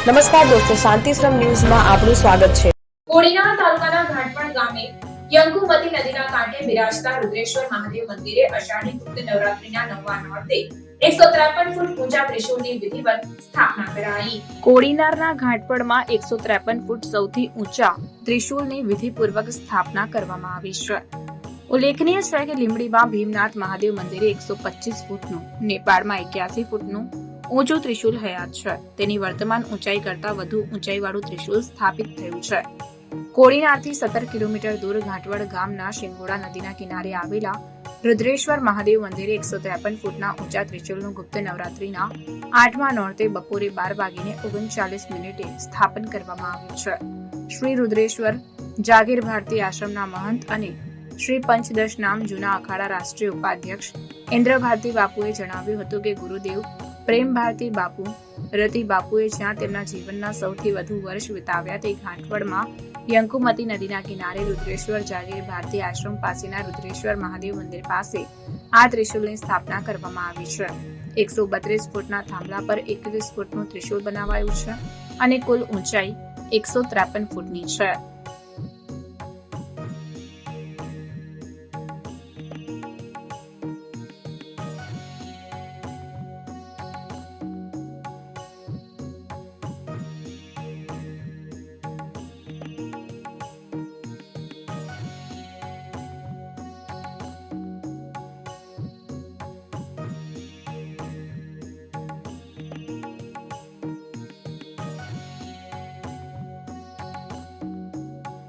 નમસ્કાર દોસ્તો, શાંતિશ્રમ ન્યૂઝમાં આપનું સ્વાગત છે. કોડીનાર તાલુકાના ઘાટપણ ગામે યંકુમતી નદીના કાંઠે બિરાજતા રુદ્રેશ્વર મહાદેવ મંદિરે અષાઢી ગુપ્ત નવરાત્રિના નવમા નોરતે 153 ફૂટ ઊંચા ત્રિશૂળની વિધિવત સ્થાપના કરાઈ. કોડીનારના ઘાટપણમાં 153 ફૂટ સૌથી ઊંચા ત્રિશૂળની વિધિપૂર્વક સ્થાપના કરવામાં આવી છે. ઉલ્લેખનીય છે કે લીંબડીમાં ભીમનાથ મહાદેવ મંદિરે 125 ફૂટનું, નેપાળમાં 81 ફૂટનું ઊંચું ત્રિશૂલ હયાત છે. તેની વર્તમાન ઊંચાઈ કરતાં વધુ ઊંચાઈવાળું ત્રિશૂલ સ્થાપિત થયું છે. કોડીનારથી 17 કિલોમીટર દૂર ઘાટવડ ગામના શિંગોડા નદીના કિનારે આવેલા રુદ્રેશ્વર મહાદેવ મંદિરે 153 ફૂટના ઊંચા ત્રિશૂલનું ગુપ્ત નવરાત્રિના 8મા નોરતે બપોરે 12:39 સ્થાપન કરવામાં આવ્યું છે. શ્રી રુદ્રેશ્વર જાગીર ભારતી આશ્રમના મહંત અને શ્રી પંચદશ નામ જૂના અખાડા રાષ્ટ્રીય ઉપાધ્યક્ષ ઇન્દ્ર ભારતી બાપુએ જણાવ્યું હતું કે ગુરુદેવ પ્રેમ ભારતી બાપુ રતિ બાપુએ જ્યાં તેમના જીવનના સૌથી વધુ વર્ષ વિતાવ્યા તે ઘાટવડમાં યંકુમતી નદીના કિનારે રુદ્રેશ્વર જાગીર ભારતી આશ્રમ પાસેના રુદ્રેશ્વર મહાદેવ મંદિર પાસે આ ત્રિશૂલની સ્થાપના કરવામાં આવી છે. 132 ફૂટના થાંભલા પર 21 ફૂટનું ત્રિશૂલ બનાવાયું છે અને કુલ ઊંચાઈ 153 ફૂટની છે.